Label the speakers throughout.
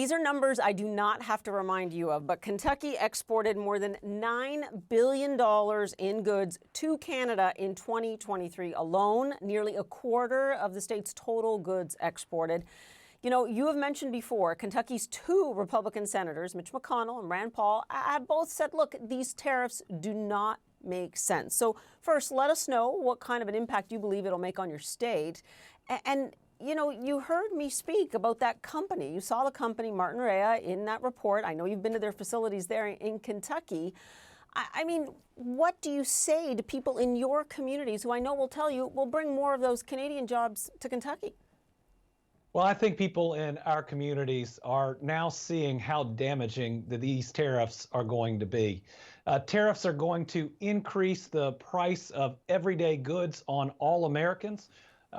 Speaker 1: These are numbers I do not have to remind you of, but Kentucky exported more than $9 billion in goods to Canada in 2023 alone, nearly a quarter of the state's total goods exported. You know, you have mentioned before, Kentucky's two Republican senators, Mitch McConnell and Rand Paul, have both said, look, these tariffs do not make sense. So first, let us know what kind of an impact you believe it'll make on your state. And you know, you heard me speak about that company. You saw the company, Martin Rea, in that report. I know you've been to their facilities there in Kentucky. I mean, what do you say to people in your communities who I know will tell you will bring more of those Canadian jobs to Kentucky?
Speaker 2: Well, I think people in our communities are now seeing how damaging these tariffs are going to be. Tariffs are going to increase the price of everyday goods on all Americans,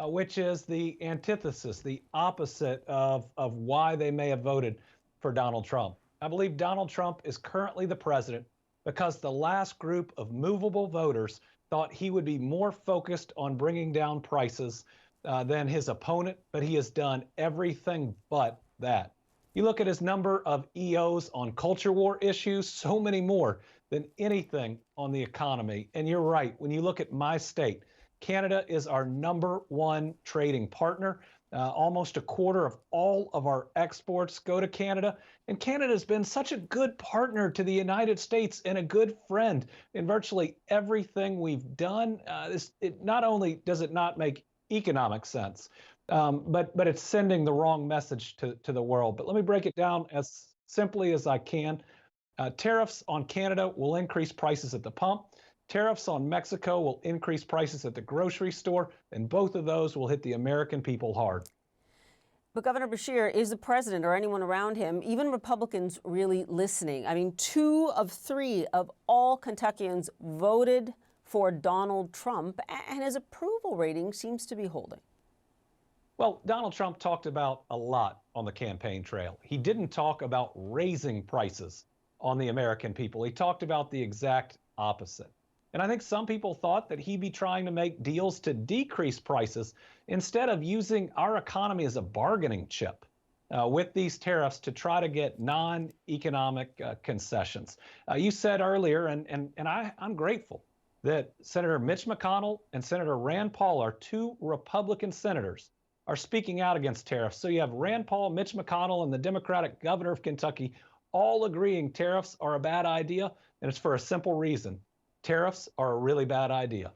Speaker 2: which is the antithesis, the opposite of why they may have voted for Donald Trump. I believe Donald Trump is currently the president because the last group of movable voters thought he would be more focused on bringing down prices than his opponent, but he has done everything but that. You look at his number of EOs on culture war issues, so many more than anything on the economy. And you're right, when you look at my state, Canada is our #1 trading partner. Almost a quarter of all of our exports go to Canada. And Canada has been such a good partner to the United States and a good friend in virtually everything we've done. Not only does it not make economic sense, but it's sending the wrong message to the world. But let me break it down as simply as I can. Tariffs on Canada will increase prices at the pump. Tariffs on Mexico will increase prices at the grocery store, and both of those will hit the American people hard.
Speaker 1: But Governor Beshear, is the president or anyone around him, even Republicans, really listening? I mean, 2 of 3 of all Kentuckians voted for Donald Trump, and his approval rating seems to be holding.
Speaker 2: Well, Donald Trump talked about a lot on the campaign trail. He didn't talk about raising prices on the American people. He talked about the exact opposite. And I think some people thought that he'd be trying to make deals to decrease prices instead of using our economy as a bargaining chip with these tariffs to try to get non-economic concessions. You said earlier, and I'm grateful, that Senator Mitch McConnell and Senator Rand Paul, our 2 Republican senators, are speaking out against tariffs. So you have Rand Paul, Mitch McConnell, and the Democratic governor of Kentucky all agreeing tariffs are a bad idea, and it's for a simple reason. Tariffs are a really bad idea.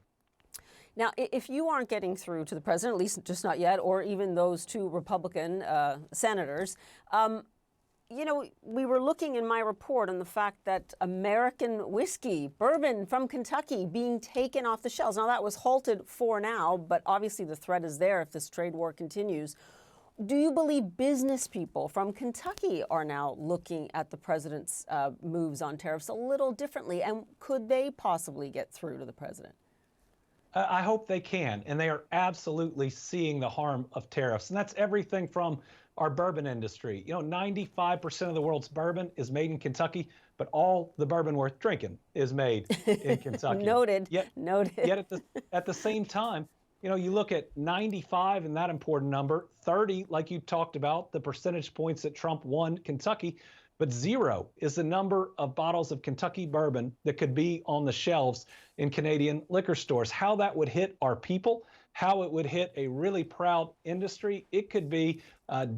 Speaker 1: Now, if you aren't getting through to the president, at least just not yet, or even those 2 Republican senators, you know, we were looking in my report on the fact that American whiskey, bourbon from Kentucky being taken off the shelves. Now, that was halted for now, but obviously the threat is there if this trade war continues. Do you believe business people from Kentucky are now looking at the president's moves on tariffs a little differently? And could they possibly get through to the president?
Speaker 2: I hope they can. And they are absolutely seeing the harm of tariffs. And that's everything from our bourbon industry. You know, 95% of the world's bourbon is made in Kentucky, but all the bourbon worth drinking is made in Kentucky.
Speaker 1: Noted.
Speaker 2: Noted. Yet at the same time, you know, you look at 95 and that important number, 30, like you talked about, the percentage points that Trump won Kentucky, but 0 is the number of bottles of Kentucky bourbon that could be on the shelves in Canadian liquor stores. How that would hit our people, how it would hit a really proud industry, it could be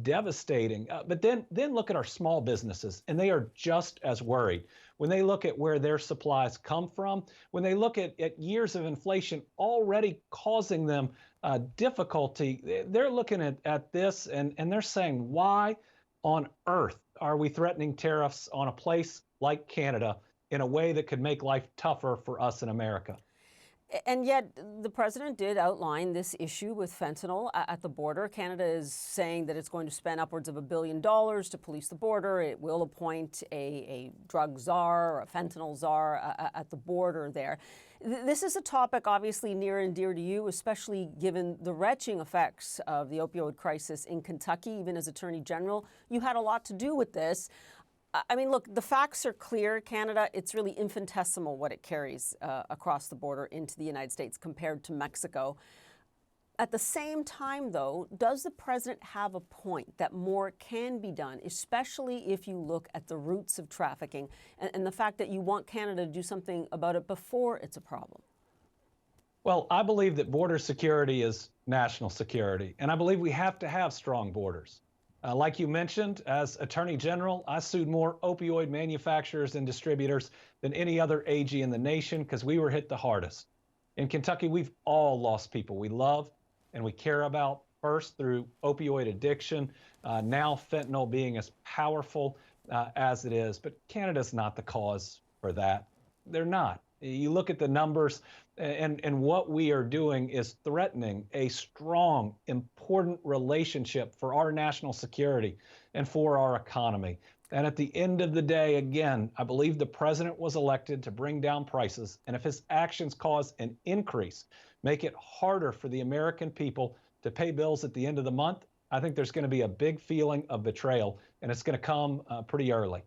Speaker 2: devastating. But then look at our small businesses, and they are just as worried. When they look at where their supplies come from, when they look at years of inflation already causing them difficulty, they're looking at this and they're saying, why on earth are we threatening tariffs on a place like Canada in a way that could make life tougher for us in America?
Speaker 1: And yet the president did outline this issue with fentanyl at the border. Canada is saying that it's going to spend upwards of $1 billion to police the border. It will appoint a drug czar or a fentanyl czar at the border there. This is a topic obviously near and dear to you, especially given the retching effects of the opioid crisis in Kentucky. Even as Attorney General, you had a lot to do with this. I mean, look, the facts are clear. Canada, it's really infinitesimal what it carries across the border into the United States compared to Mexico. At the same time, though, does the president have a point that more can be done, especially if you look at the roots of trafficking and the fact that you want Canada to do something about it before it's a problem?
Speaker 2: Well, I believe that border security is national security, and I believe we have to have strong borders. Like you mentioned, as Attorney General, I sued more opioid manufacturers and distributors than any other AG in the nation because we were hit the hardest. In Kentucky, we've all lost people we love and we care about, first through opioid addiction, now fentanyl being as powerful as it is. But Canada's not the cause for that. They're not. You look at the numbers, and what we are doing is threatening a strong, important relationship for our national security and for our economy. And at the end of the day, again, I believe the president was elected to bring down prices. And if his actions cause an increase, make it harder for the American people to pay bills at the end of the month, I think there's going to be a big feeling of betrayal, and it's going to come pretty early.